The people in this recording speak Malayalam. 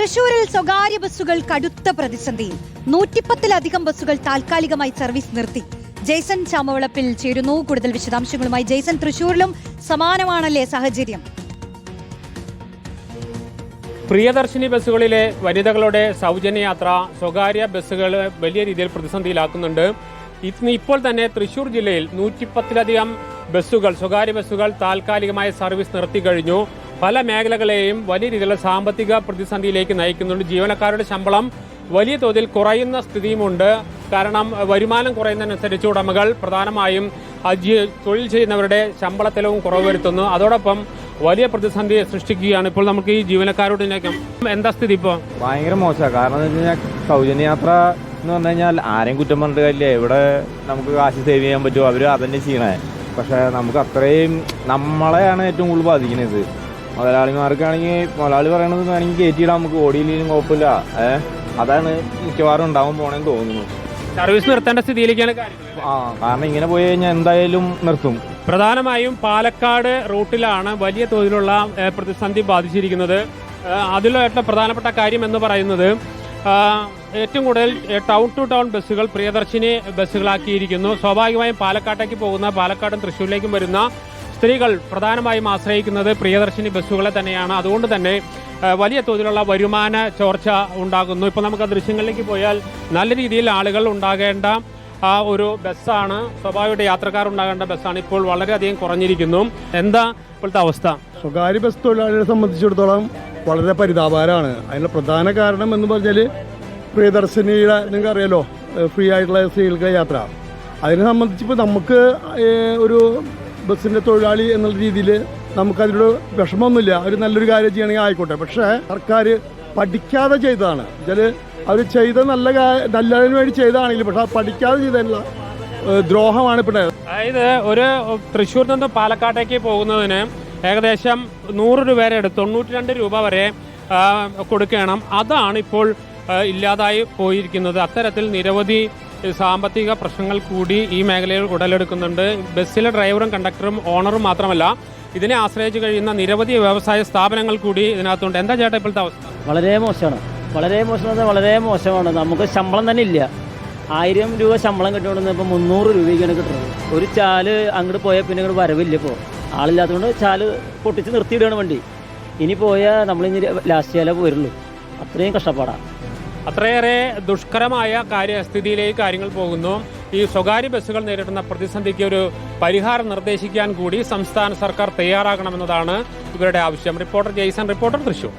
തൃശൂരിൽ സ്വകാര്യ ബസ്സുകൾ കടുത്ത പ്രതിസന്ധിയിൽ 110-ലധികം ബസ്സുകൾ താൽക്കാലികമായി സർവീസ് നിർത്തി. ജെയ്സൺ ചാമവളപ്പിൽ ചേരുന്നു കൂടുതൽ വിശദാംശങ്ങളുമായി. ജെയ്സൺ, തൃശൂരിലും സമാനമാണല്ലേ സാഹചര്യം? പ്രിയദർശിനി ബസ്സുകളിലെ വനിതകളുടെ സൗജന്യ യാത്ര സ്വകാര്യ ബസ്സുകൾ വലിയ രീതിയിൽ പ്രതിസന്ധിയിലാക്കുന്നുണ്ട്. ഇപ്പോൾ തന്നെ തൃശൂർ ജില്ലയിൽ 110-ലധികം ബസ്സുകൾ, സ്വകാര്യ ബസ്സുകൾ താൽക്കാലികമായ സർവീസ് നിർത്തി കഴിഞ്ഞു. പല മേഖലകളെയും വലിയ രീതിയിലുള്ള സാമ്പത്തിക പ്രതിസന്ധിയിലേക്ക് നയിക്കുന്നുണ്ട്. ജീവനക്കാരുടെ ശമ്പളം വലിയ തോതിൽ കുറയുന്ന സ്ഥിതിയുമുണ്ട്. കാരണം വരുമാനം കുറയുന്നതിനനുസരിച്ച് ഉടമകൾ പ്രധാനമായും തൊഴിൽ ചെയ്യുന്നവരുടെ ശമ്പളത്തിലും കുറവ് വരുത്തുന്നു. അതോടൊപ്പം വലിയ പ്രതിസന്ധി സൃഷ്ടിക്കുകയാണ്. ഇപ്പോൾ നമുക്ക് ഈ ജീവനക്കാരോട് എന്താ സ്ഥിതി? ഇപ്പോൾ ഭയങ്കര മോശമാണ്. കാരണം എന്താ വെച്ച് കഴിഞ്ഞാൽ സൗജന്യയാത്ര എന്ന് പറഞ്ഞു കഴിഞ്ഞാൽ ആരെയും കുറ്റം പറഞ്ഞിട്ട് കാര്യമില്ല. ഇവിടെ നമുക്ക് കാശ് സേവ് ചെയ്യാൻ പറ്റുമോ, അവർ അതന്നെ ചെയ്യണേ. പക്ഷെ നമുക്ക് അത്രയും നമ്മളെയാണ് ഏറ്റവും കൂടുതൽ ബാധിക്കുന്നത്. മുതലാളിമാർക്കാണെങ്കിൽ മുതലാളി പറയണത് വേണമെങ്കിൽ കയറ്റിയിടാം, നമുക്ക് ഓടിയില്ലെങ്കിലും കുഴപ്പമില്ല. അതാണ് മിക്കവാറും ഉണ്ടാവാൻ പോണെന്ന് തോന്നുന്നു. സർവീസ് നിർത്തേണ്ട സ്ഥിതിയിലേക്കാണ് കാരണം ഇങ്ങനെ പോയി കഴിഞ്ഞാൽ എന്തായാലും നിർത്തും. പ്രധാനമായും പാലക്കാട് റൂട്ടിലാണ് വലിയ തോതിലുള്ള പ്രതിസന്ധി ബാധിച്ചിരിക്കുന്നത്. അതിലായിട്ടുള്ള പ്രധാനപ്പെട്ട കാര്യം എന്ന് പറയുന്നത് ഏറ്റവും കൂടുതൽ ടൗൺ ടു ടൗൺ ബസ്സുകൾ പ്രിയദർശിനി ബസ്സുകളാക്കിയിരിക്കുന്നു. സ്വാഭാവികമായും പാലക്കാട്ടേക്ക് പോകുന്ന, പാലക്കാടും തൃശ്ശൂരിലേക്കും വരുന്ന സ്ത്രീകൾ പ്രധാനമായും ആശ്രയിക്കുന്നത് പ്രിയദർശിനി ബസ്സുകളെ തന്നെയാണ്. അതുകൊണ്ട് തന്നെ വലിയ തോതിലുള്ള വരുമാന ചോർച്ച ഉണ്ടാകുന്നു. ഇപ്പോൾ നമുക്ക് ദൃശ്യങ്ങളിലേക്ക് പോയാൽ നല്ല രീതിയിൽ ആളുകൾ ഉണ്ടാകേണ്ട ഒരു ബസ്സാണ്, സ്വാഭാവിക യാത്രക്കാർ ഉണ്ടാകേണ്ട ബസ്സാണ് ഇപ്പോൾ വളരെയധികം കുറഞ്ഞിരിക്കുന്നു. എന്താ ഇപ്പോഴത്തെ അവസ്ഥ? സ്വകാര്യ ബസ് തൊഴിലാളികളെ സംബന്ധിച്ചിടത്തോളം വളരെ പരിതാപകരമാണ്. അതിനുള്ള പ്രധാന കാരണം എന്ന് പറഞ്ഞാൽ പ്രിയദർശിനിയുടെ, നിങ്ങൾക്ക് അറിയാലോ, ഫ്രീ ആയിട്ടുള്ള സ്ത്രീകൾക്ക് യാത്ര. അതിനെ സംബന്ധിച്ചിപ്പോൾ നമുക്ക് ഒരു ബസ്സിൻ്റെ തൊഴിലാളി എന്നുള്ള രീതിയിൽ നമുക്കതിലൊരു വിഷമമൊന്നുമില്ല. അവർ നല്ലൊരു കാര്യം ചെയ്യണമെങ്കിൽ ആയിക്കോട്ടെ. പക്ഷേ സർക്കാർ പഠിക്കാതെ ചെയ്തതാണ്. വെച്ചാൽ അവർ ചെയ്ത നല്ലതിന് വേണ്ടി ചെയ്തതാണെങ്കിലും പക്ഷെ പഠിക്കാതെ ചെയ്തതിനുള്ള ദ്രോഹമാണ് ഇപ്പോൾ. അതായത് ഒരു തൃശ്ശൂരിൽ നിന്ന് പാലക്കാട്ടേക്ക് പോകുന്നതിന് ഏകദേശം 100 രൂപ വരെ 92 രൂപ വരെ കൊടുക്കണം. അതാണ് ഇപ്പോൾ ഇല്ലാതായി പോയിരിക്കുന്നത്. അത്തരത്തിൽ നിരവധി സാമ്പത്തിക പ്രശ്നങ്ങൾ കൂടി ഈ മേഖലയിൽ ഉടലെടുക്കുന്നുണ്ട്. ബസ്സിലെ ഡ്രൈവറും കണ്ടക്ടറും ഓണറും മാത്രമല്ല, ഇതിനെ ആശ്രയിച്ച് കഴിയുന്ന നിരവധി വ്യവസായ സ്ഥാപനങ്ങൾ കൂടി ഇതിനകത്തുണ്ട്. എന്താ ചേട്ടാ ഇപ്പോഴത്തെ അവസ്ഥ? വളരെ മോശമാണ്. വളരെ മോശമാണ്. നമുക്ക് ശമ്പളം തന്നെ ഇല്ല. 1000 രൂപ ശമ്പളം കിട്ടുകൊണ്ടെന്ന് ഇപ്പോൾ 300 രൂപയ്ക്കാണ് കിട്ടുന്നത്. ഒരു ചാല് അങ്ങോട്ട് പോയാൽ പിന്നെ ഇങ്ങോട്ട് വരവില്ല. ഇപ്പോൾ ആളില്ലാത്തതുകൊണ്ട് ചാല് പൊട്ടിച്ച് നിർത്തിയിടുകയാണ് വണ്ടി. ഇനി പോയാൽ നമ്മളിനി ലാസ്റ്റ് ചാല വരുള്ളൂ. അത്രയും കഷ്ടപ്പാടാണ്. അത്രയേറെ ദുഷ്കരമായ സ്ഥിതിയിലേക്ക് കാര്യങ്ങൾ പോകുന്നു. ഈ സ്വകാര്യ ബസ്സുകൾ നേരിടുന്ന പ്രതിസന്ധിക്ക് ഒരു പരിഹാരം നിർദ്ദേശിക്കാൻ കൂടി സംസ്ഥാന സർക്കാർ തയ്യാറാകണമെന്നതാണ് ഇവരുടെ ആവശ്യം. Reporter Jason, reporter Thrissur.